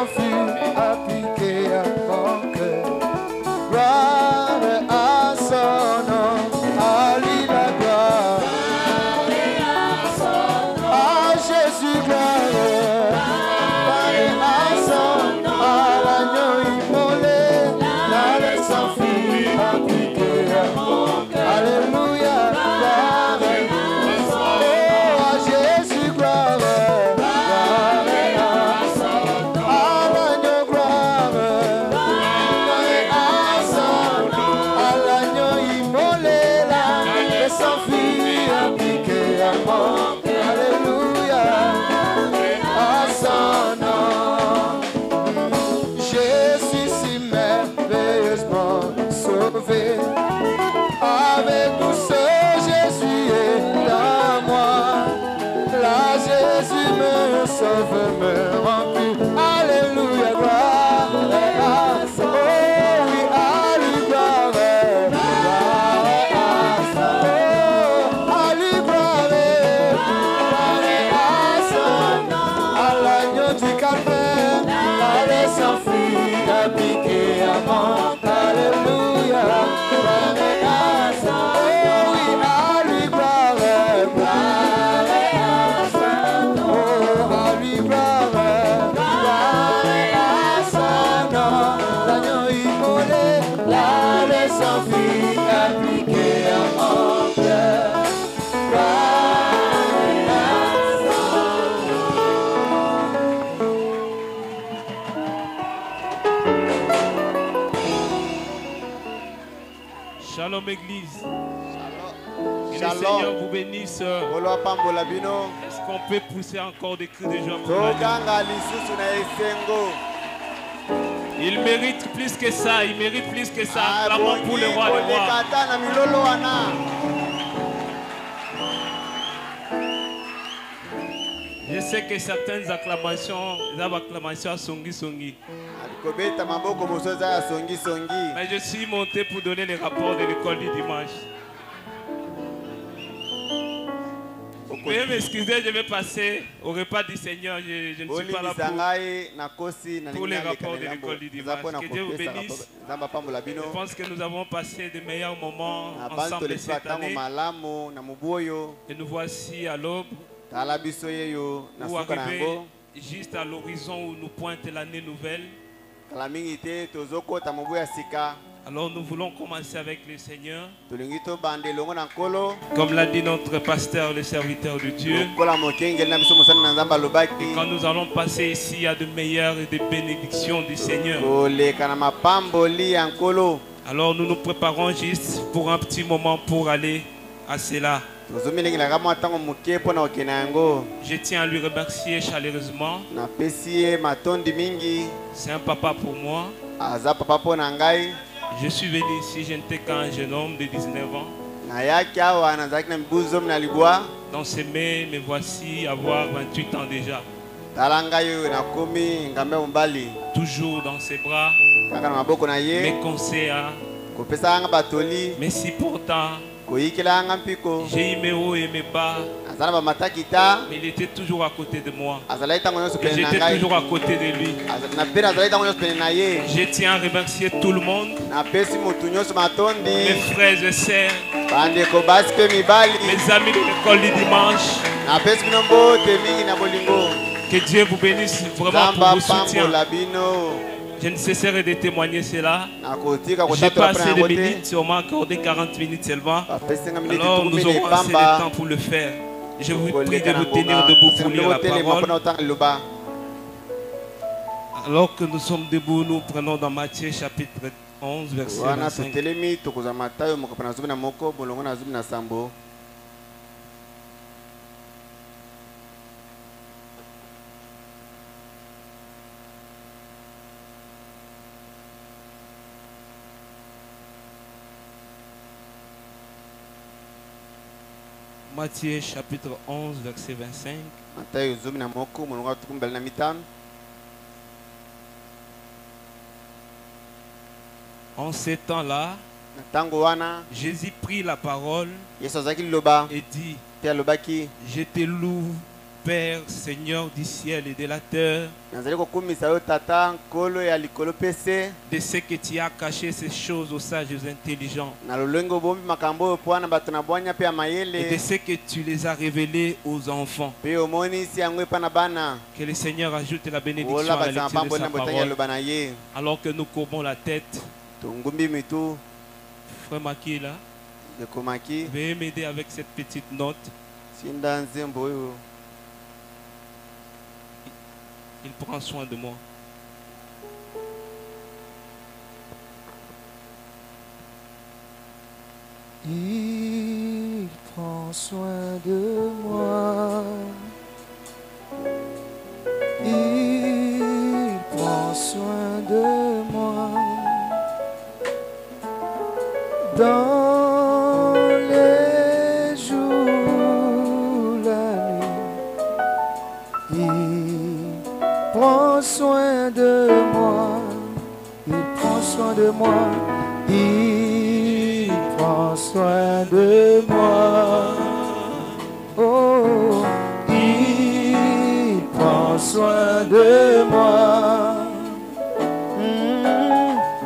s'enfuit appliqué à mon cœur. Gloire à son nom, à lui la gloire. À Jésus gloire. Gloire à son nom, à l'agneau immolé. La s'enfuit appliqué à mon cœur. Alléluia. Avec douceur, Jésus est dans moi. Là, Jésus me sauve, me remplit. Alléluia, gloire à son nom. Oh oui, à lui gloire. Gloire à son nom. À lui gloire. Gloire à son nom. À l'agneau du calvaire. Allez s'enfuir, appliquer à mon. Alléluia. Shalom Église. Que le Shalom. Seigneur vous bénisse. Est-ce qu'on peut pousser encore des cris de joie pour la Il mérite plus que ça, il mérite plus que ça. Acclamons pour le roi des rois. Je sais que certaines acclamations, les acclamations songi songi. Mais je suis monté pour donner les rapports de l'école du dimanche. Veuillez m'excuser, je vais passer au repas du Seigneur. Je ne suis pas là pour les rapports de l'école du dimanche. Que Dieu vous bénisse. Je pense que nous avons passé de meilleurs moments ensemble cette année. Et nous voici à l'aube, ou arrivé juste à l'horizon où nous pointe l'année nouvelle. Alors nous voulons commencer avec le Seigneur. Comme l'a dit notre pasteur, le serviteur de Dieu. Et quand nous allons passer ici, il y a de meilleures et de bénédictions du Seigneur. Alors nous nous préparons juste pour un petit moment pour aller à cela. Je tiens à lui remercier chaleureusement. C'est un papa pour moi. Je suis venu ici, je n'étais qu'un jeune homme de 19 ans. Dans ces mai, me voici avoir 28 ans déjà. Toujours dans ses bras, mes conseils, mes supportants. J'ai eu mes hauts et mes bas, mais il était toujours à côté de moi. Et j'étais toujours à côté de lui. Je tiens à remercier tout le monde, mes frères et sœurs, mes amis de l'école du dimanche. Que Dieu vous bénisse vraiment pour vos soutiens. Je ne cesserai de témoigner cela. J'ai pas assez de minutes, on m'a accordé 40 minutes seulement. Alors nous aurons assez de temps pour le faire. Je vous prie de vous tenir debout pour lire la parole. Alors que nous sommes debout, nous prenons dans Matthieu chapitre 11, verset 25. Matthieu chapitre 11, verset 25. En ces temps-là, Jésus prit la parole et dit, je te loue, Père, Seigneur du ciel et de la terre, de ce que tu as caché ces choses aux sages et aux intelligents, et de ce que tu les as révélées aux enfants. Que le Seigneur ajoute la bénédiction à la lecture de sa parole, alors que nous courbons la tête. Frère Maki est là. Veuillez m'aider avec cette petite note. Il prend soin de moi. Il prend soin de moi. Il prend soin de moi. Dans les jours, la nuit, il prend soin de moi. Il prend soin de moi. Il prend soin de moi. Oh, il prend soin de moi.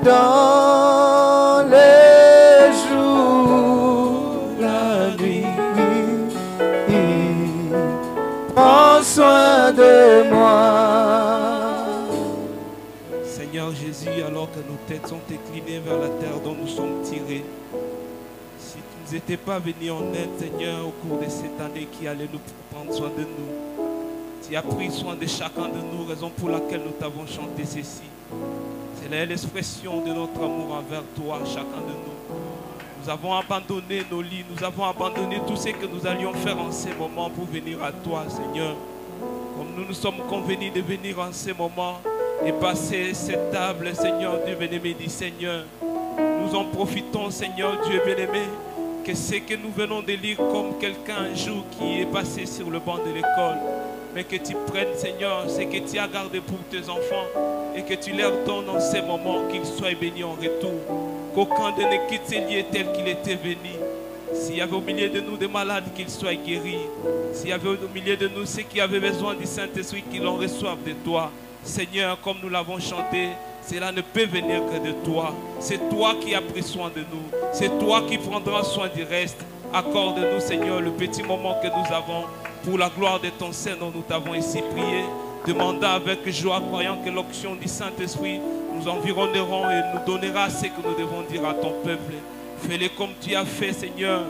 Dans les jours, la nuit, il prend soin de moi. Seigneur Jésus, alors que nos têtes sont inclinées vers la terre dont nous sommes tirés, si tu ne nous étais pas venu en aide, Seigneur, au cours de cette année qui allait nous prendre soin de nous, tu as pris soin de chacun de nous, raison pour laquelle nous t'avons chanté ceci. C'est l'expression de notre amour envers toi, chacun de nous. Nous avons abandonné nos lits, nous avons abandonné tout ce que nous allions faire en ces moments pour venir à toi, Seigneur. Comme nous nous sommes convenus de venir en ces moments et passer cette table, Seigneur Dieu bien-aimé, dit Seigneur. Nous en profitons, Seigneur Dieu bien-aimé, que ce que nous venons de lire comme quelqu'un un jour qui est passé sur le banc de l'école, mais que tu prennes, Seigneur, ce que tu as gardé pour tes enfants et que tu leur donnes en ces moments qu'ils soient bénis en retour. Qu'aucun de ne quitte ces lieux tel qu'il était venu. S'il y avait au milieu de nous des malades, qu'ils soient guéris. S'il y avait au milieu de nous ceux qui avaient besoin du Saint-Esprit, qu'ils en reçoivent de toi. Seigneur, comme nous l'avons chanté, cela ne peut venir que de toi. C'est toi qui as pris soin de nous. C'est toi qui prendras soin du reste. Accorde-nous, Seigneur, le petit moment que nous avons pour la gloire de ton Saint dont nous t'avons ici prié. Demandant avec joie, croyant que l'onction du Saint-Esprit nous environneront et nous donnera ce que nous devons dire à ton peuple. Fais-le comme tu as fait, Seigneur,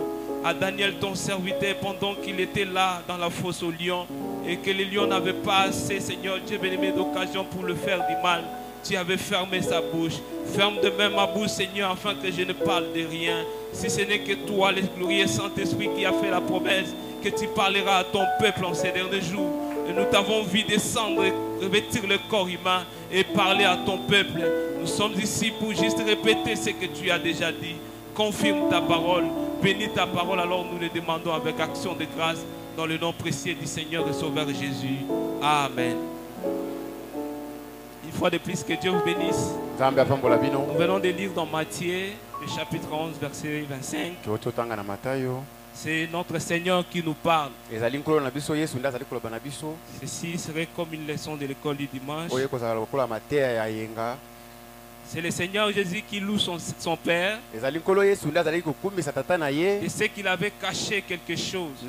à Daniel, ton serviteur, pendant qu'il était là dans la fosse aux lions et que les lions n'avaient pas assez, Seigneur Dieu bien-aimé, d'occasion pour le faire du mal. Tu avais fermé sa bouche. Ferme de même ma bouche, Seigneur, afin que je ne parle de rien. Si ce n'est que toi, le glorieux Saint-Esprit, qui a fait la promesse que tu parleras à ton peuple en ces derniers jours. Et nous t'avons vu descendre, revêtir le corps humain et parler à ton peuple. Nous sommes ici pour juste répéter ce que tu as déjà dit. Confirme ta parole, bénis ta parole, alors nous le demandons avec action de grâce dans le nom précieux du Seigneur et Sauveur Jésus. Amen. Une fois de plus, que Dieu vous bénisse. Nous venons de lire dans Matthieu, le chapitre 11, verset 25. C'est notre Seigneur qui nous parle. Ceci serait comme une leçon de l'école du dimanche. C'est le Seigneur Jésus qui loue son Père. Et c'est qu'il avait caché quelque chose.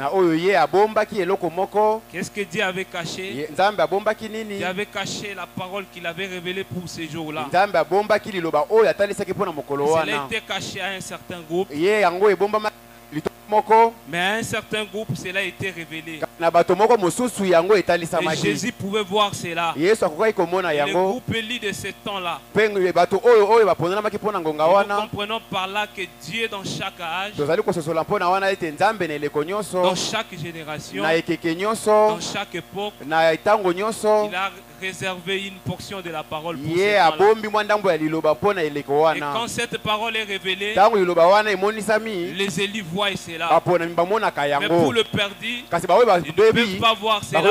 Qu'est-ce que Dieu avait caché? Dieu avait caché la parole qu'il avait révélée pour ces jours-là. Cela a été caché à un certain groupe. Mais à un certain groupe, cela a été révélé. Et Jésus pouvait voir cela. Et le groupe élit de ce temps-là. Nous comprenons par là que Dieu, dans chaque âge, dans chaque génération, dans chaque époque, il a réservé une portion de la parole pour ce temps-là. Et quand cette parole est révélée, les élus voient cela. Mais pour le perdu, ils ne peuvent pas voir cela. C'est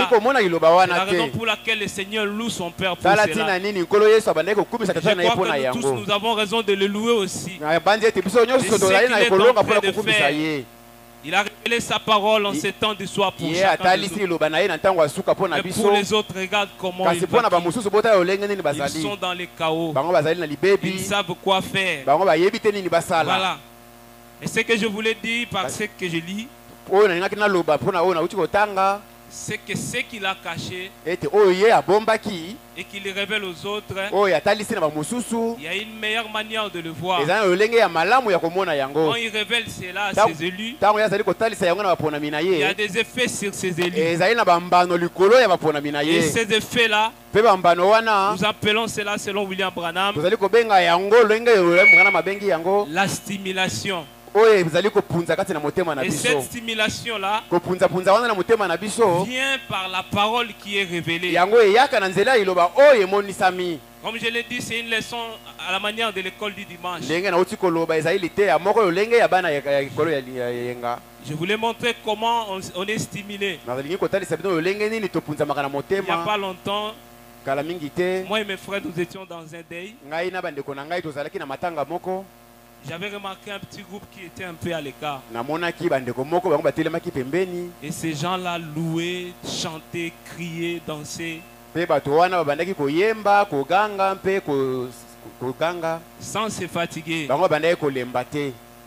la raison pour laquelle le Seigneur loue son Père pour cela. Je crois que nous tous, nous avons raison de le louer aussi. Il a révélé sa parole en ces temps de soir pour chacun de nous. Et pour les autres, regarde comment ils sont dans les chaos. Ils savent quoi faire. Voilà. Et ce que je voulais dire par ce que je lis, c'est que ce qu'il a caché et qu'il le révèle aux autres, il y a une meilleure manière de le voir. Quand il révèle cela à ses élus, il y a des effets sur ses élus. Et ces effets-là, nous appelons cela selon William Branham la stimulation. Et cette stimulation-là vient par la parole qui est révélée. Comme je l'ai dit, c'est une leçon à la manière de l'école du dimanche. Je voulais montrer comment on est stimulé. Il n'y a pas longtemps, moi et mes frères, nous étions dans un day. J'avais remarqué un petit groupe qui était un peu à l'écart. Et ces gens-là louaient, chantaient, criaient, dansaient. Sans se fatiguer.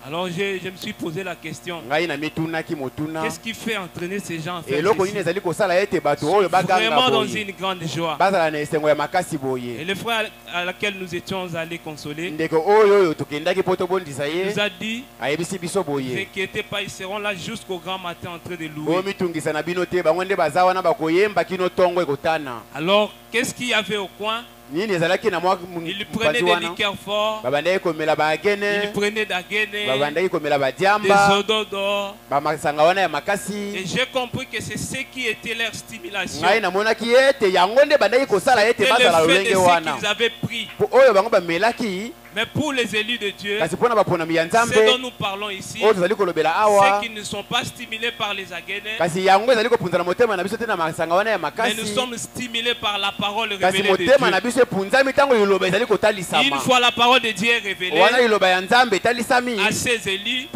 Alors je me suis posé la question. Qu'est-ce qui fait entraîner ces gens à faire vraiment dans une grande joie? Et le frère à laquelle nous étions allés consoler nous a dit, ne t'inquiétez pas, ils seront là jusqu'au grand matin en train de louer. Alors, qu'est-ce qu'il y avait au coin? Il prenait des liqueurs forts, il prenait des odeurs d'or. Et j'ai compris que c'est ce qui était leur stimulation. C'était le fait de ce qu'ils avaient pris. Mais pour les élus de Dieu, ce dont nous parlons ici, c'est qu'ils ne sont pas stimulés par les aguenais, mais nous sommes stimulés par la parole révélée de Dieu. Une fois la parole de Dieu est révélée à ses élus,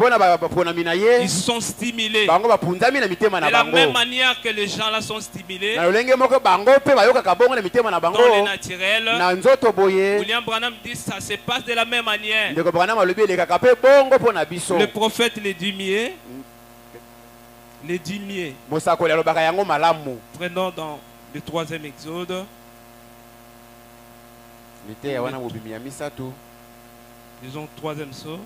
ils sont stimulés. De la même manière que les gens là sont stimulés dans le naturel, William Branham dit ça se passe de la même manière. Le prophète les dimiers. Prenons dans le 3e Exode. Disons 3e saut.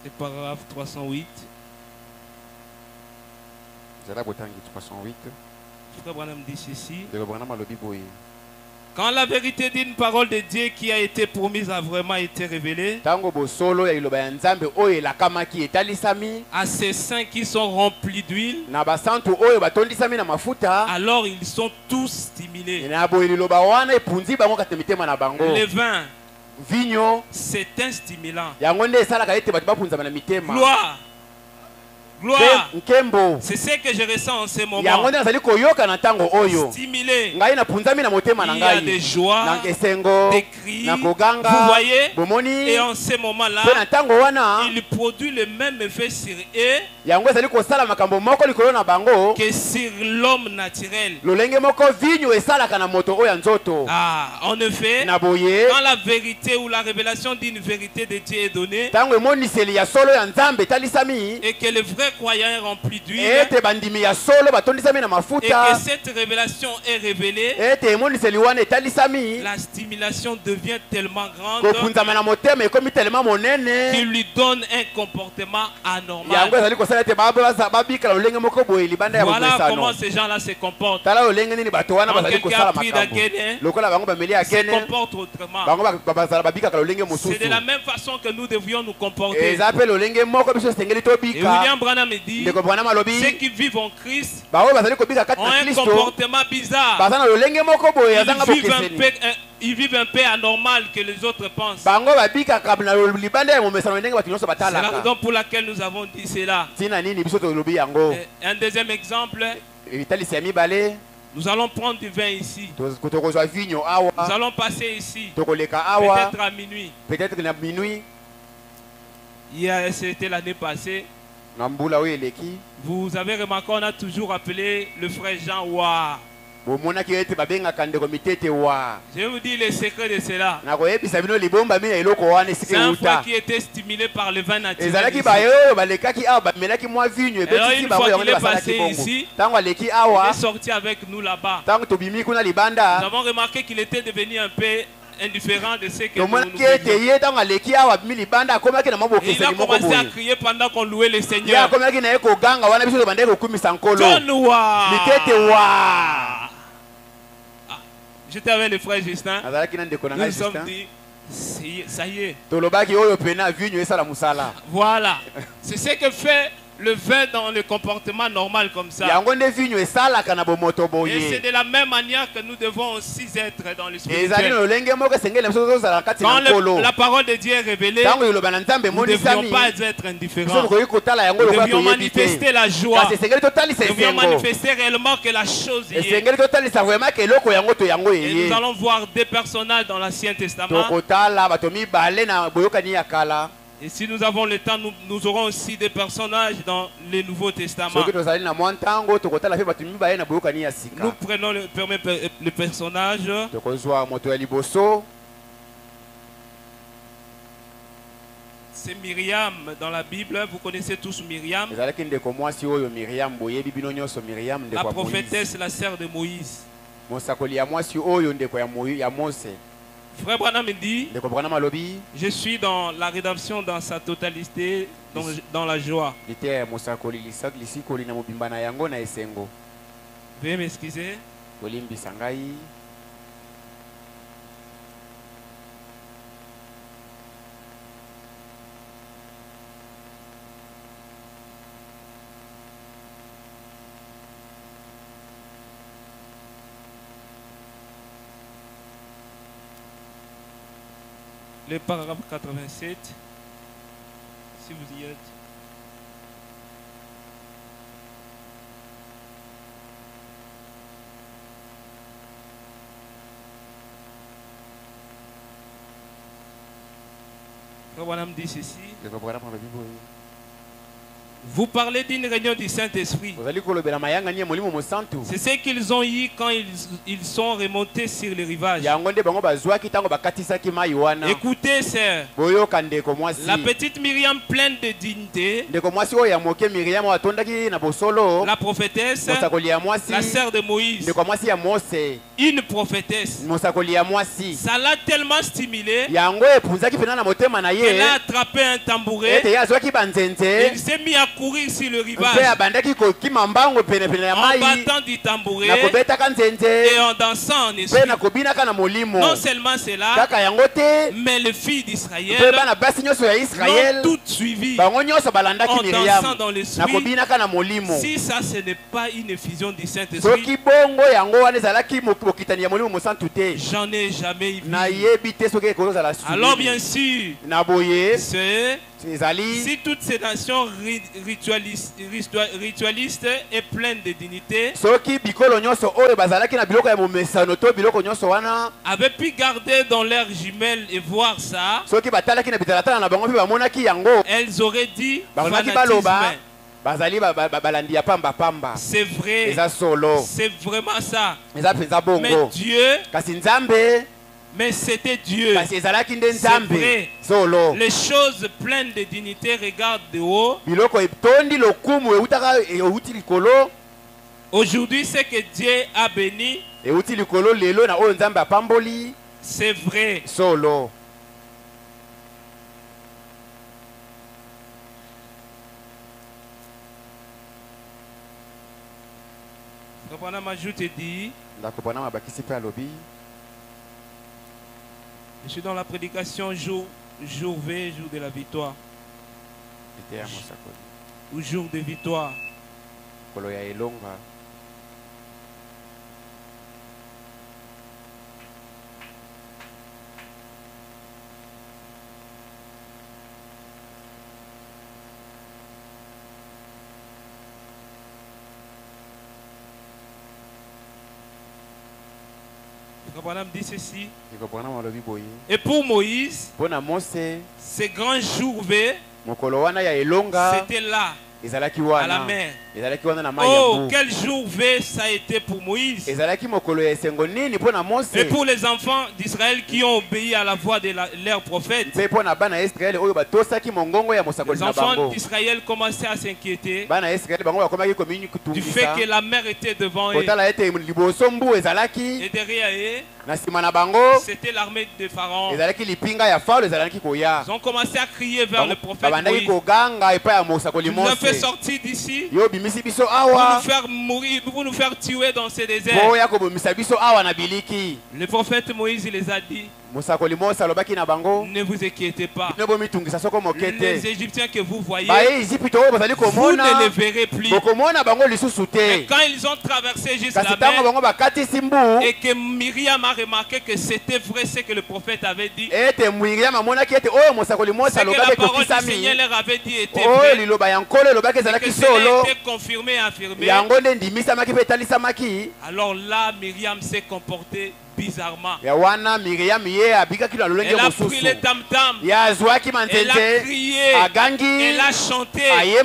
C'est paragraphe 308. Frère Branham dit ceci. Quand la vérité d'une parole de Dieu qui a été promise a vraiment été révélée à ces saints qui sont remplis d'huile, alors ils sont tous stimulés. Le vin, c'est un stimulant. Gloire. Gloire. C'est ce que je ressens en ce moment. Stimulé. Il y a des joies, des cris. Vous voyez? Et en ce moment-là, il produit le même effet sur eux que sur l'homme naturel. En effet, quand la vérité ou la révélation d'une vérité de Dieu est donnée, et que le vrai croyant est rempli d'huile, et que cette révélation est révélée, la stimulation devient tellement grande qu'il lui donne un comportement anormal. Voilà comment ces gens-là se comportent. Quand quelqu'un a pris d'Aguenay, se comporte autrement. C'est de la même façon que nous devions nous comporter. Et William Branham me dit, ceux qui vivent en Christ ont un comportement bizarre. Ils vivent un peu anormal que les autres pensent. C'est la raison pour laquelle nous avons dit cela. Un deuxième exemple, Nous allons prendre du vin ici. Nous allons passer ici. Peut-être à minuit. Peut-être à minuit. C'était l'année passée. Vous avez remarqué, on a toujours appelé le frère Jean Wa. Je vous dis le secret de cela. C'est un frère qui était stimulé par le vin naturel. Alors une fois qu'il est passé ici, il est sorti avec nous là-bas. Nous avons remarqué qu'il était devenu un peu indifférent de ce que nous et il a commencé à crier pendant qu'on louait le Seigneur. J'étais avec le frère Justin. Nous nous sommes dit, ça y est. Voilà. C'est ce que fait le vin dans le comportement normal comme ça. Et c'est de la même manière que nous devons aussi être dans le spirituel. Quand la parole de Dieu est révélée, nous ne devions pas être indifférents. Nous devions manifester la joie. Nous devions manifester réellement que la chose y est. Et nous allons voir des personnages dans l'Ancien Testament. Et si nous avons le temps, nous aurons aussi des personnages dans le Nouveau Testament. Nous prenons le personnage. C'est Myriam dans la Bible. Vous connaissez tous Myriam. La prophétesse, la sœur de Moïse. Frère Branham me dit, je suis dans la rédemption dans sa totalité, dans la joie. Veuillez m'excuser. Le paragraphe 87, si vous y êtes. Frère Branham dit ceci. Vous parlez d'une réunion du Saint-Esprit. C'est ce qu'ils ont eu quand ils sont remontés sur le rivage. Écoutez, sœur. La petite Myriam pleine de dignité. La prophétesse. La sœur de Moïse. Une prophétesse. Ça l'a tellement stimulé qu'elle a attrapé un tambouret. Il s'est mis à courir sur le rivage en battant du tambouret et en dansant en esprit. Non seulement cela, mais les filles d'Israël l'ont toutes suivi en dansant dans l'esprit. Si ça, ce n'est pas une effusion du Saint-Esprit, j'en ai jamais vu. Alors bien sûr, si toutes ces nations ritualistes et pleines de dignité avaient pu garder dans leurs jumelles et voir ça, elles auraient dit fanatisme. C'est vrai, c'est vraiment ça. Mais Dieu, mais c'était Dieu. C'est vrai. Les choses pleines de dignité regardent de haut. Aujourd'hui, ce que Dieu a béni, c'est vrai. Branham ajoute et dit, je suis dans la prédication jour V, jour de la victoire. Ou jour de victoire. dit ceci. Et pour Moïse, ce grand jour V, c'était là, à la mer. Oh, quel jour V ça a été pour Moïse. Et pour les enfants d'Israël qui ont obéi à la voix de leur prophète. Les enfants d'Israël commençaient à s'inquiéter du fait que la mer était devant eux. Et derrière eux, c'était l'armée de Pharaon. Ils ont commencé à crier vers le prophète Moïse. Tu nous as fait sortir d'ici pour nous faire mourir, pour nous faire tuer dans ce désert. Le prophète Moïse les a dit: ne vous inquiétez pas. Les Égyptiens que vous voyez, vous ne les verrez plus. Et quand ils ont traversé juste la mer et que Myriam a remarqué que c'était vrai ce que le prophète avait dit, c'est que la parole du Seigneur leur avait dit était vrai, et que cela était confirmé et affirmé. Alors là, Myriam s'est comportée bizarrement. Elle a pris le tam-tam, elle a crié, elle a chanté, et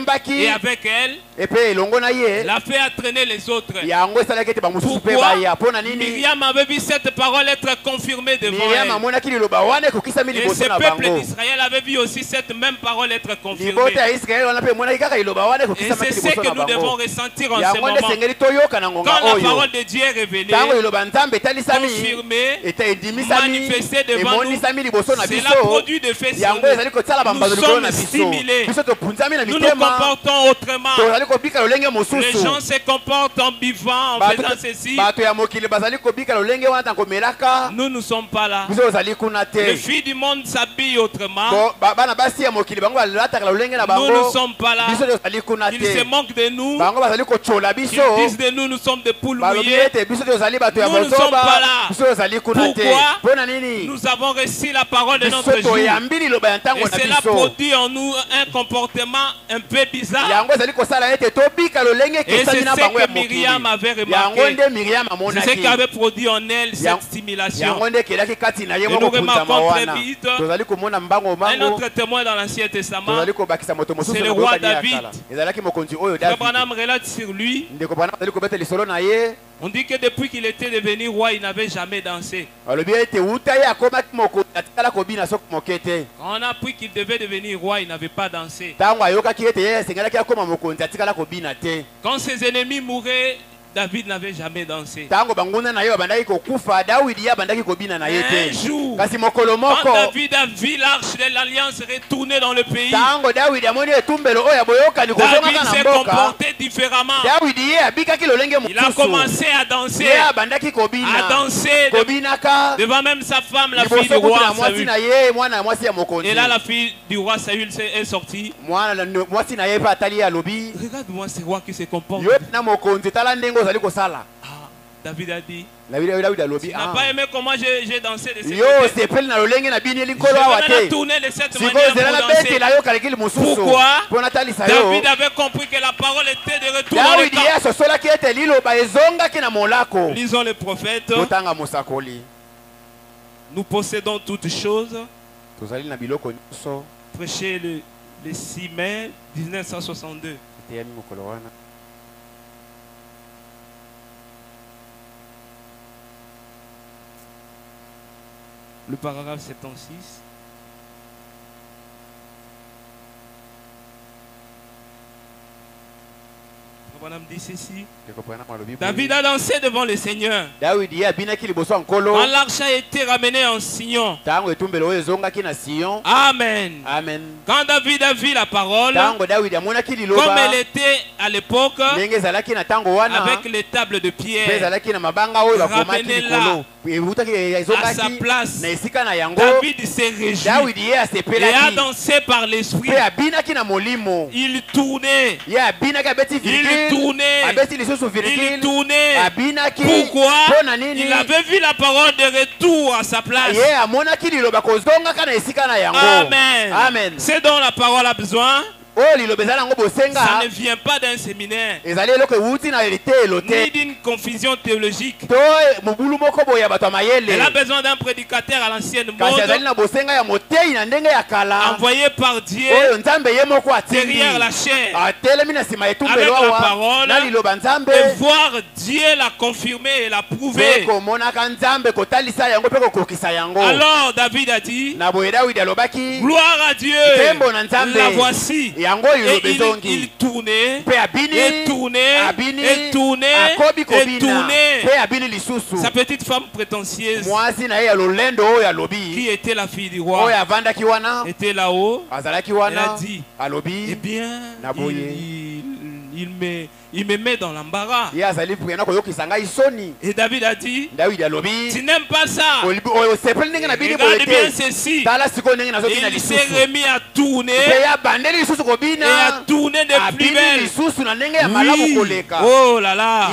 avec elle, elle a fait entraîner les autres. Pourquoi? Myriam avait vu cette parole être confirmée devant elle. Et ce peuple d'Israël avait vu aussi cette même parole être confirmée. Et c'est ce que nous devons ressentir en ce moment. Quand la parole de Dieu est révélée, confirmée, manifestée devant nous, cela produit de fait sur nous. Nous sommes stimulés. Nous nous comportons autrement. Les gens se comportent en buvant, en faisant ceci. Nous ne sommes pas là. Les filles du monde s'habillent autrement. Nous ne sommes pas là. Ils se moquent de nous. Ils disent de nous, nous sommes des poules mouillées. Nous ne sommes pas là. Pourquoi? Nous avons reçu la parole de notre jour. Et cela produit en nous un comportement un peu bizarre. Et c'est ce que Myriam avait remarqué. C'est ce qui avait produit en elle cette stimulation. Et nous remarquons très vite un autre témoin dans l'Ancien Testament. C'est le roi David. Frère Branham relate sur lui. On dit que depuis qu'il était devenu roi, il n'avait jamais dansé. On a appris qu'il devait devenir roi, il n'avait pas dansé. Quand ses ennemis mouraient, David n'avait jamais dansé. Un jour, quand David a vu l'arche de l'alliance retourner dans le pays, David s'est comporté différemment. Il a commencé à danser, devant même sa femme, la fille du roi Saül. Et là, la fille du roi Saül est sortie. Regarde-moi ce roi qui se comporte. David a dit: tu n'as pas aimé comment j'ai dansé de cette manière. Je vais maintenant tourner de cette manière pour danser. Pourquoi? David avait compris que la parole était de retour dans le camp. Lisons les prophètes. Nous possédons toutes choses. Prêché le 6 mai 1962. Le paragraphe 76. Madame dit ceci: David a dansé devant le Seigneur. Quand l'arche a été ramené en Sion. Amen. Amen. Quand David a vu la parole, comme elle était à l'époque, avec les tables de pierre ramenées là, à sa place, David s'est réjoui et a dansé par l'esprit. Il tournait. Il tournait. Pourquoi? Il avait vu la parole de retour à sa place. Amen. Amen. C'est dont la parole a besoin. Ça ne vient pas d'un séminaire, ni d'une confusion théologique. Elle a besoin d'un prédicateur à l'ancienne mode, envoyé par Dieu derrière la chair, avec la parole, et voir Dieu la confirmer et la prouver. Alors David a dit, gloire à Dieu, la voici. Et il tournait, et tournait, et tournait, et tournait. Sa petite femme prétentieuse, qui était la fille du roi, était là-haut. Elle a dit, eh bien, il me met dans l'embarras. Et David a dit, tu n'aimes pas ça. Regarde bien ceci. Et il s'est remis à tourner, et à tourner de plus belle. Oui. Oh là là,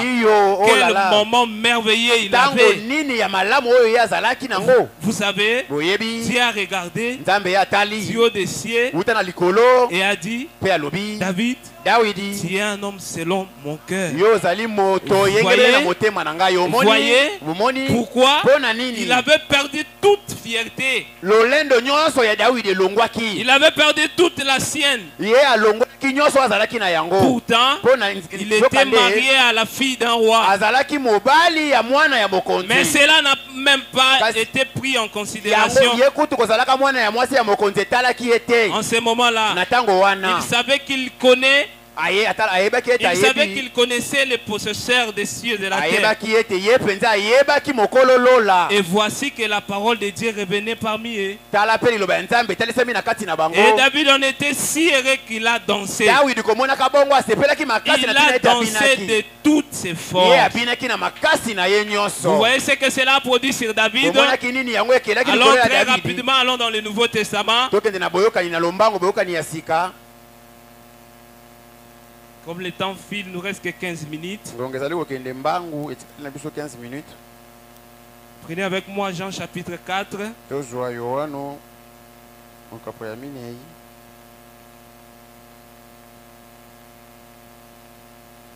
quel moment merveilleux il avait. Vous savez, Dieu a regardé du haut des cieux et a dit, David, tu es un homme selon mon cœur. Vous voyez pourquoi il avait perdu toute fierté. Il avait perdu toute la sienne. Pourtant, il était marié à la fille d'un roi. Mais cela n'a même pas été pris en considération. En ce moment-là, il savait qu'il connaît. Il savait qu'il connaissait les possesseurs des cieux et de la terre. Et voici que la parole de Dieu revenait parmi eux. Et David en était si heureux qu'il a dansé. Il a dansé de toutes ses forces. Vous voyez ce que cela a produit sur David. Alors très rapidement, allons dans le Nouveau Testament. Comme le temps file, il nous reste que 15 minutes. Prenez avec moi Jean chapitre 4.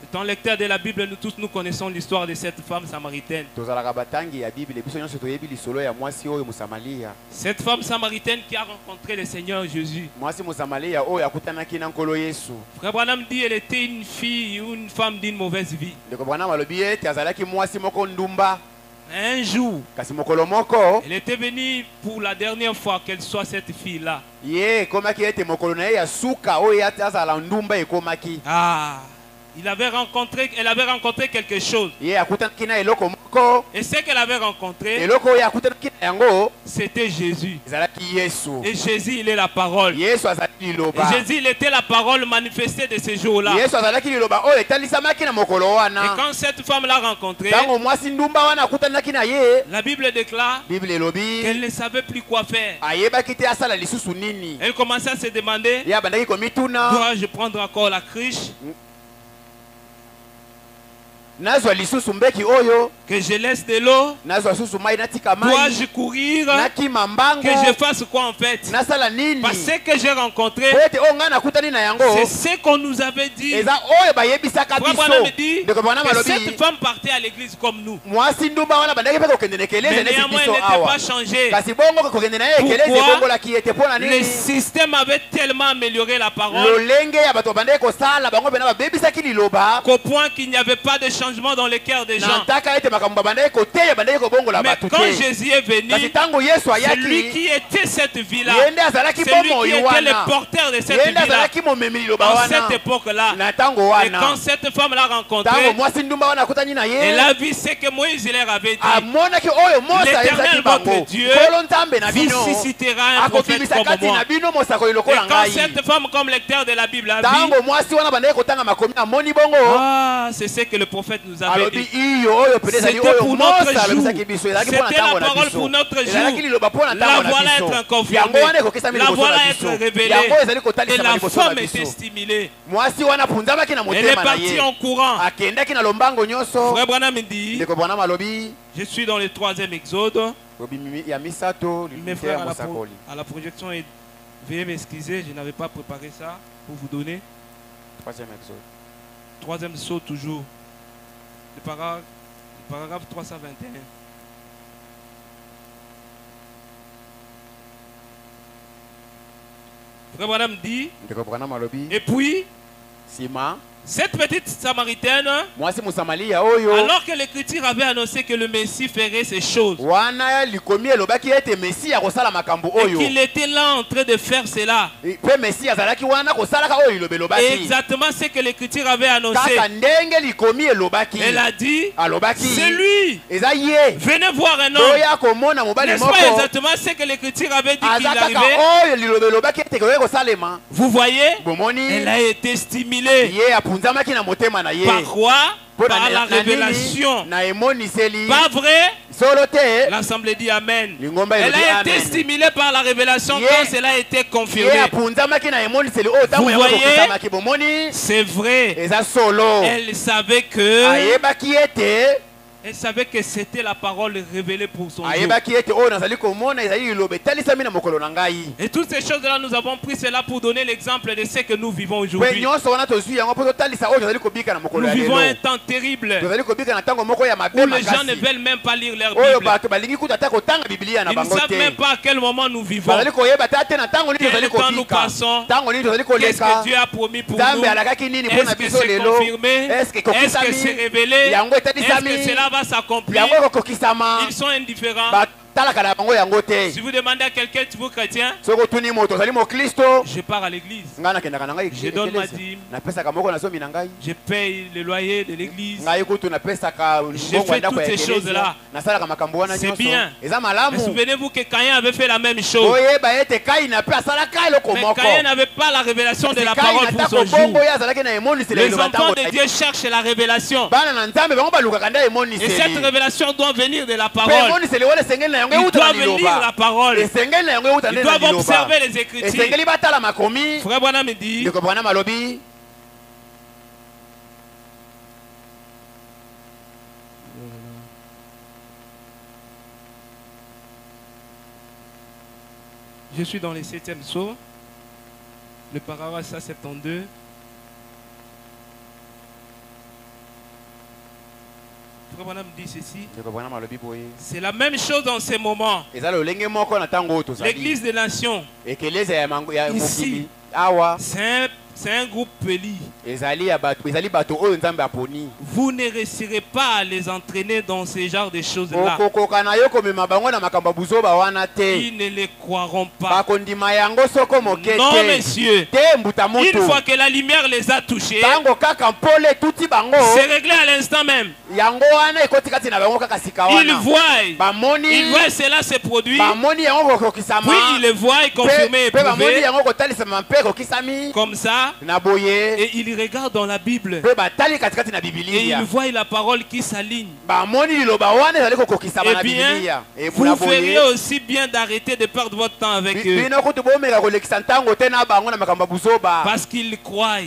Étant lecteur de la Bible, nous tous nous connaissons l'histoire de cette femme samaritaine. Cette femme samaritaine qui a rencontré le Seigneur Jésus. Frère Branham dit qu'elle était une fille ou une femme d'une mauvaise vie. Un jour, elle était venue pour la dernière fois qu'elle soit cette fille-là. Ah! Elle avait rencontré quelque chose. Et ce qu'elle avait rencontré, c'était Jésus. Et Jésus, il est la parole. Et Jésus, il était la parole manifestée de ce jour-là. Et quand cette femme l'a rencontré, la Bible déclare qu'elle ne savait plus quoi faire. Elle commençait à se demander, dois-je prendre encore la cruche? Que je laisse de l'eau? Dois-je courir? Que je fasse quoi en fait? Parce que j'ai rencontré, c'est ce qu'on nous avait dit. Frère Branham me dit que cette femme partait à l'église comme nous. Mais néanmoins, elle n'était pas changée. Pourquoi? Le système avait tellement amélioré la parole qu'au point qu'il n'y avait pas de changement dans le cœur des gens. Mais quand Jésus est venu, c'est lui qui était cette vie-là. C'est lui qui était le porteur de cette vie-là. En cette époque-là. Et quand cette femme l'a rencontré, elle a vu ce que Moïse leur avait dit. L'Éternel votre Dieu vous suscitera un prophète comme moi. Et quand cette femme, comme lecteur de la Bible, a vu, ah, c'est ce que le prophète nous avait dit. C'était pour notre jour. C'était la parole pour notre jour. La voilà être confirmée. La voilà être révélée. Et la femme était stimulée. Elle est partie en courant. Frère Branham me dit, je suis dans le 3e exode. Mes frères à la projection, veuillez m'excuser, je n'avais pas préparé ça. pour vous donner. Troisième saut toujours. Le paragraphe 321. Frère Branham dit, et puis, cette petite Samaritaine, alors que l'Écriture avait annoncé que le Messie ferait ces choses, et qu'il était là en train de faire cela, et exactement ce que l'Écriture avait annoncé, elle a dit, c'est lui, venez voir un homme. N'est-ce pas exactement ce que l'Écriture avait dit qu'il arrivait? Vous voyez, elle a été stimulée. Par quoi? Par la révélation. Pas vrai? L'Assemblée dit Amen. Elle a été stimulée par la révélation quand cela a été confirmé. Vous voyez? C'est vrai. Elle savait que... Elle savait que c'était la parole révélée pour son jour. Et toutes ces choses-là, nous avons pris cela pour donner l'exemple de ce que nous vivons aujourd'hui. Nous vivons un temps terrible où les gens ne veulent même pas lire leur Bible. Ils ne savent même pas à quel moment nous vivons. Quel temps nous passons. Qu'est-ce que Dieu a promis pour nous. Est-ce que c'est confirmé? Est-ce que c'est révélé? Est-ce que cela va s'accomplir? Ils sont indifférents. Si vous demandez à quelqu'un, tu es chrétien, je pars à l'église, je donne ma dîme, je paye le loyer de l'église, je fais toutes ces choses-là. C'est bien. Mais souvenez-vous que Caïn avait fait la même chose. Mais Caïn n'avait pas la révélation de la parole pour son jour. Les enfants de Dieu cherchent la révélation. Et cette révélation doit venir de la parole. Ils doivent lire la parole. Ils doivent observer les Écritures. Frère Branham me dit, je suis dans le 7e saut, le paragraphe 172. Frère Branham dit ceci. C'est la même chose dans ces moments. L'église des nations, ici, c'est un groupe poli. Vous ne réussirez pas à les entraîner dans ce genre de choses-là. Ils ne les croiront pas. Non, messieurs. Une fois que la lumière les a touchés, c'est réglé à l'instant même. Ils voient cela se produire. Puis ils le voient confirmer et prouver. Comme ça. Et il regarde dans la Bible et il voit la parole qui s'aligne. Eh bien, vous feriez aussi bien d'arrêter de perdre votre temps avec eux. Parce qu'ils croient.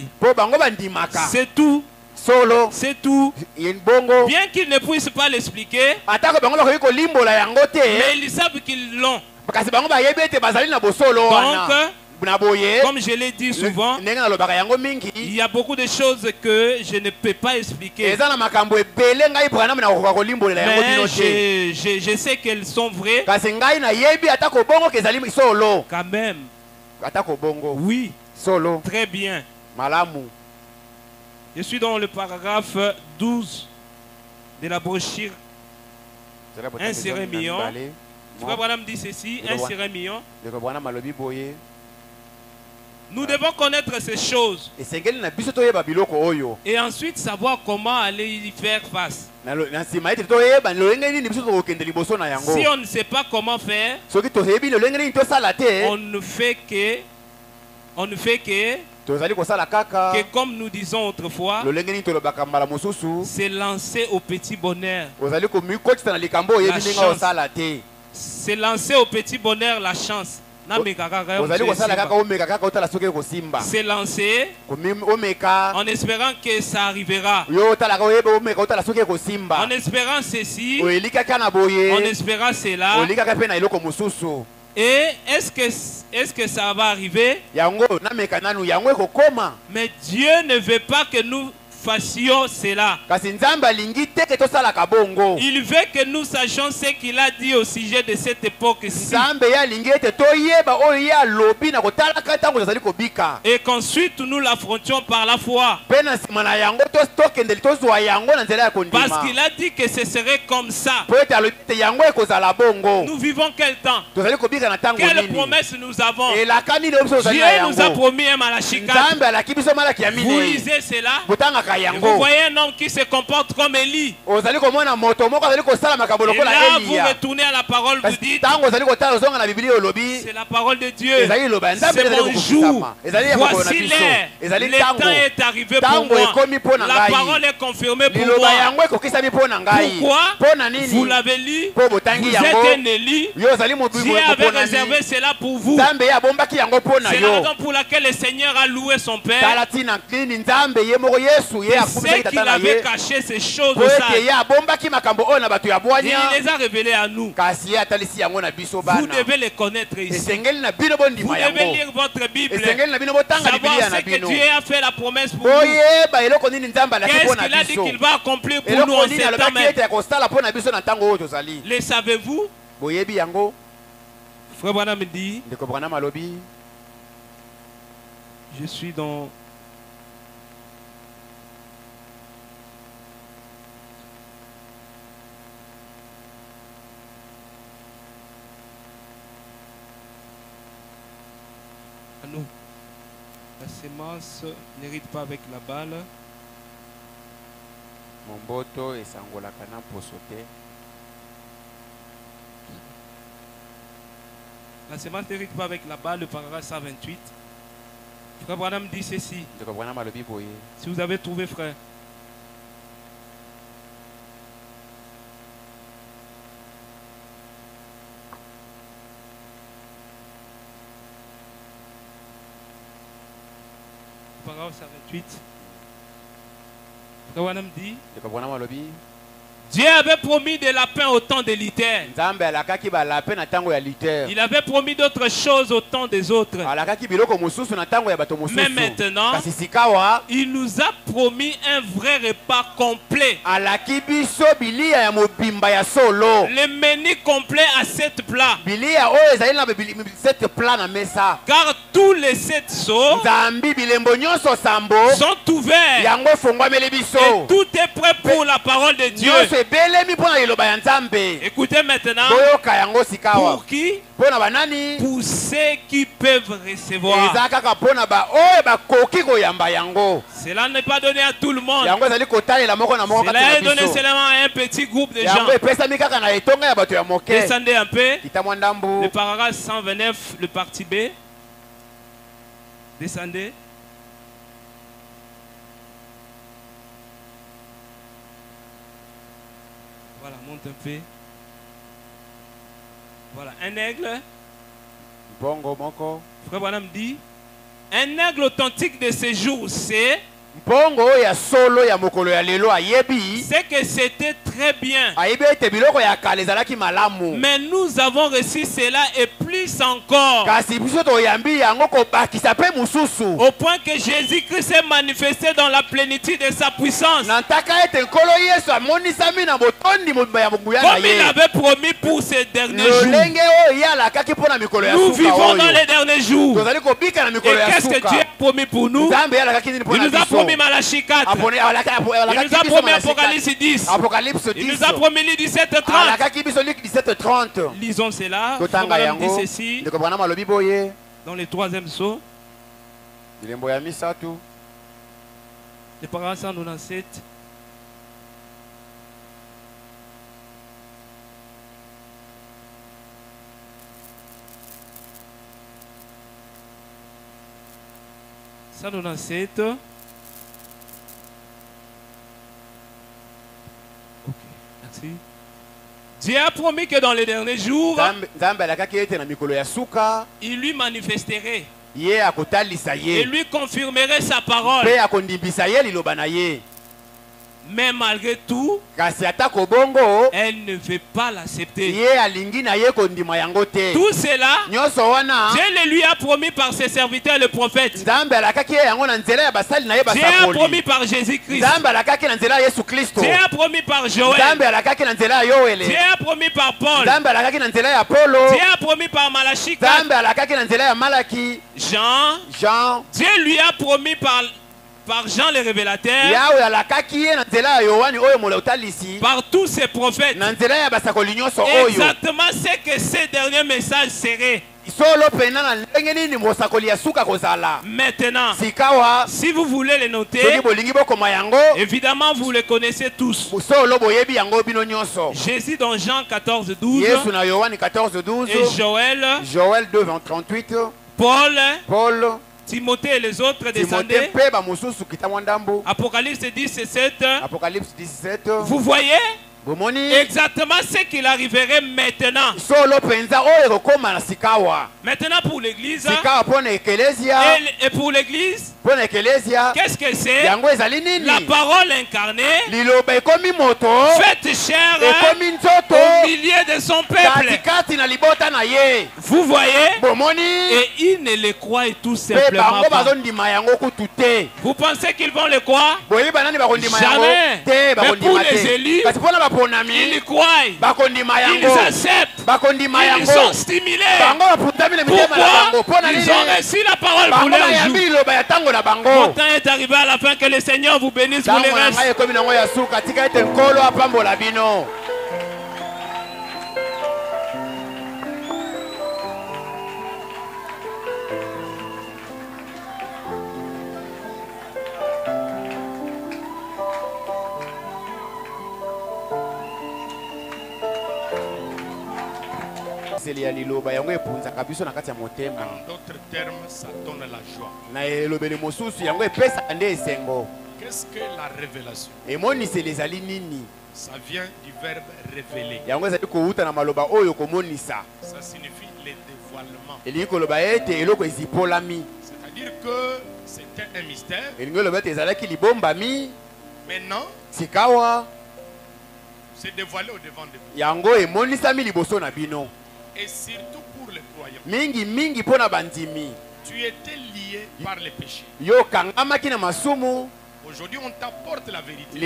C'est tout. C'est tout. Bien qu'ils ne puissent pas l'expliquer, mais ils savent qu'ils l'ont. Donc, comme je l'ai dit souvent, il y a beaucoup de choses que je ne peux pas expliquer. Mais je sais qu'elles sont vraies. Quand même. Oui. Très bien. Je suis dans le paragraphe 12 de la brochure Un sur un million. Frère Branham dit ceci, 1 sur 1 million. Nous devons connaître ces choses et ensuite savoir comment aller y faire face. Si on ne sait pas comment faire, on ne fait que comme nous disons autrefois, c'est lancer au petit bonheur la chance. C'est lancer au petit bonheur la chance. C'est lancé en espérant que ça arrivera, en espérant ceci, en espérant cela. Et est-ce que ça va arriver? Mais Dieu ne veut pas que nous fassions cela. Il veut que nous sachions ce qu'il a dit au sujet de cette époque-ci. Et qu'ensuite nous l'affrontions par la foi. Parce qu'il a dit que ce serait comme ça. Nous vivons quel temps? Quelle promesse nous avons? Dieu nous a promis un Malachikat. Vous lisez cela? Vous voyez un homme qui se comporte comme Élie. Et là, vous retournez à la parole, vous dites, c'est la parole de Dieu. C'est mon jour. Voici l'heure. Le temps est arrivé pour moi. La parole est confirmée pour moi. Pourquoi? Vous l'avez lu. Vous êtes un Élie. Dieu avait réservé cela pour vous. C'est la raison pour laquelle le Seigneur a loué son Père. C'est qu'il avait caché ces choses au sage. Il les a révélées à nous. Vous devez les connaître ici. Vous devez lire votre Bible. Savoir ce que Dieu a fait la promesse pour nous. Qu'est-ce qu'il a dit qu'il va accomplir pour nous en ce temps même. Le savez-vous? Frère Branham me dit, je suis dans... Nous. La sémence n'hérite pas avec la balle. La sémence n'hérite pas avec la balle, le paragraphe 128. Frère Branham dit ceci. Si vous avez trouvé, frère. Paragraphe 128. Frère Branham dit, Dieu avait promis des lapins au temps de Luther. Il avait promis d'autres choses au temps des autres. Mais maintenant, il nous a promis un vrai repas complet. Le menu complet à 7 plats. Car tous les 7 seaux sont ouverts. Et tout est prêt pour la parole de Dieu. Écoutez maintenant. Pour qui? Pour ceux qui peuvent recevoir. Cela n'est pas donné à tout le monde. Cela est donné seulement à un petit groupe de gens. Descendez un peu. Le paragraphe 129, le parti B. Descendez. Voilà, monte un peu. Voilà, un aigle. Frère Branham dit, un aigle authentique de ces jours, c'est que c'était très bien. Mais nous avons reçu cela et plus encore. Au point que Jésus-Christ s'est manifesté dans la plénitude de sa puissance. Comme il avait promis pour ces derniers jours. Nous vivons dans les derniers jours. Et qu'est-ce que Dieu a promis pour nous? Il nous a promis Malachie 4. Il nous a promis Apocalypse 10. Il nous a promis 17:30. Lisons cela. On dit ceci. Dans le 3e sceau. Le paragraphe 197. Ok, merci. Dieu a promis que dans les derniers jours, il lui manifesterait. Et lui confirmerait sa parole. Mais malgré tout, elle ne veut pas l'accepter. Tout cela, Dieu le lui a promis par ses serviteurs le prophète. Dieu a promis par Jésus-Christ. Dieu a promis par Joël. Dieu a promis par Paul. Dieu a promis par Malachie. Jean. Dieu lui a promis par Jean le révélateur, par tous ses prophètes, exactement ce que ces derniers messages seraient. Maintenant, si vous voulez les noter, évidemment vous les connaissez tous. Jésus dans Jean 14, 12, et Joël 2, 38, Paul, Timothée et les autres descendaient. Apocalypse 17. Vous voyez exactement ce qu'il arriverait maintenant. Maintenant pour l'église. Et pour l'église, qu'est-ce que c'est? La parole incarnée, faite chair au milieu de son peuple. Vous voyez? Et ils ne le croient tout simplement pas. Vous pensez qu'ils vont le croire? Jamais. Mais pour les élus, ils y croient, ils acceptent, ils sont stimulés. Pourquoi? Ils ont reçu la parole pour leur jour. Mon temps est arrivé à la fin, que le Seigneur vous bénisse pour les restes. En d'autres termes, ça donne la joie. Qu'est-ce que la révélation? Ça vient du verbe révéler. Ça signifie le dévoilement. C'est-à-dire que c'était un mystère. Maintenant, c'est dévoilé au devant de vous. Et surtout pour les croyants, tu étais lié par les péchés. Aujourd'hui, on t'apporte la vérité.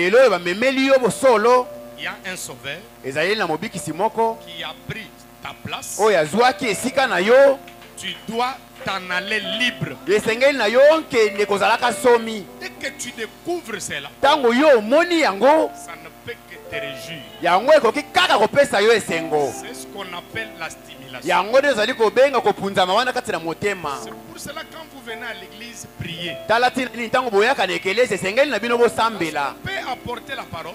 Il y a un sauveur qui a pris ta place. Tu dois t'en aller libre. Dès que tu découvres cela, ça ne peut que te réjouir. C'est ce qu'on appelle la stimulation. C'est pour cela que quand vous venez à l'église prier, on peut apporter la parole,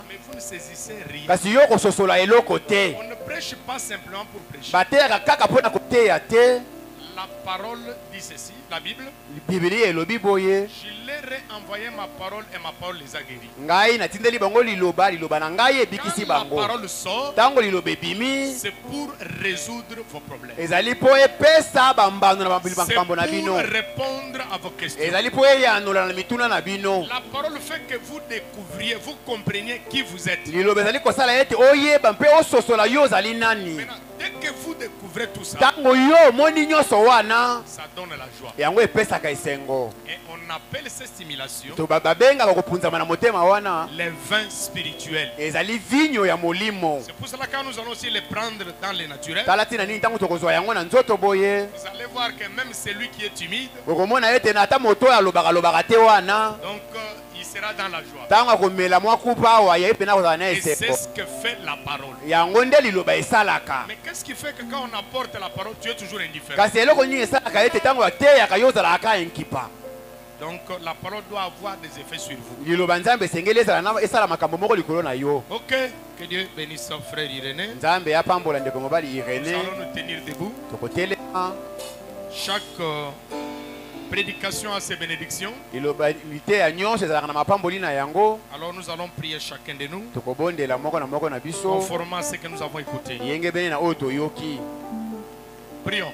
mais vous ne saisissez rien. On ne prêche pas simplement pour prêcher. La parole dit ceci, la Bible. Je leur ai envoyé ma parole et ma parole les a guéris. Quand la parole sort, c'est pour résoudre vos problèmes. C'est pour répondre à vos questions. La parole fait que vous découvriez, vous compreniez qui vous êtes. Maintenant, dès que vous découvrez tout ça, ça donne la joie. Et on appelle ces stimulations les vins spirituels. C'est pour cela que quand nous allons aussi les prendre dans les naturels, vous allez voir que même celui qui est timide, donc il sera dans la joie. Et c'est ce que fait la parole. Mais qu'est-ce qui fait que quand on apporte la parole, tu es toujours indifférent? Donc la parole doit avoir des effets sur vous. Ok, que Dieu bénisse son frère Irénée. Nous allons nous tenir debout. Chaque prédication a ses bénédictions. Alors nous allons prier chacun de nous conformément à ce que nous avons écouté. Prions.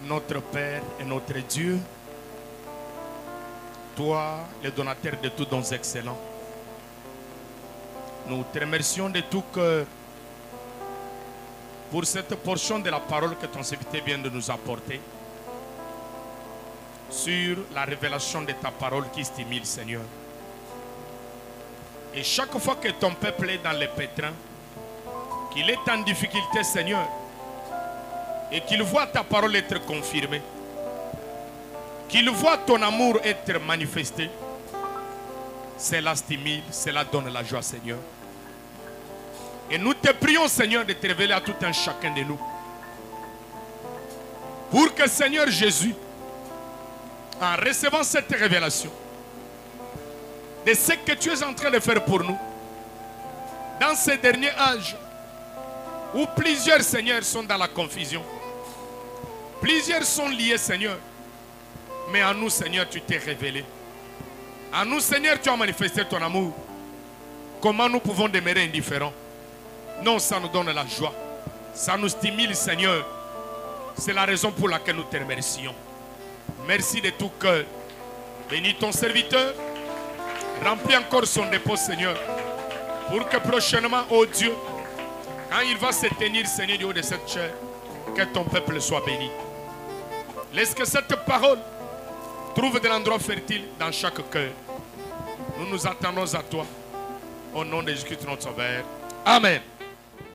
Notre Père et notre Dieu, toi, le donateur de tous dons excellents, nous te remercions de tout cœur pour cette portion de la parole que ton serviteur vient de nous apporter sur la révélation de ta parole qui stimule, Seigneur. Et chaque fois que ton peuple est dans les pétrins, qu'il est en difficulté, Seigneur, et qu'il voit ta parole être confirmée, qu'il voit ton amour être manifesté, cela stimule, cela donne la joie, Seigneur. Et nous te prions, Seigneur, de te révéler à tout un chacun de nous. Pour que, Seigneur Jésus, en recevant cette révélation, de ce que tu es en train de faire pour nous, dans ces derniers âges, où plusieurs, Seigneur, sont dans la confusion, plusieurs sont liés, Seigneur, mais en nous, Seigneur, tu t'es révélé. En nous, Seigneur, tu as manifesté ton amour. Comment nous pouvons demeurer indifférents? Non, ça nous donne la joie. Ça nous stimule, Seigneur. C'est la raison pour laquelle nous te remercions. Merci de tout cœur. Bénis ton serviteur. Remplis encore son dépôt, Seigneur. Pour que prochainement, oh Dieu, quand il va se tenir, Seigneur, du haut de cette chair, que ton peuple soit béni. Laisse que cette parole trouve de l'endroit fertile dans chaque cœur. Nous nous attendons à toi. Au nom de Jésus-Christ, notre Sauveur. Amen.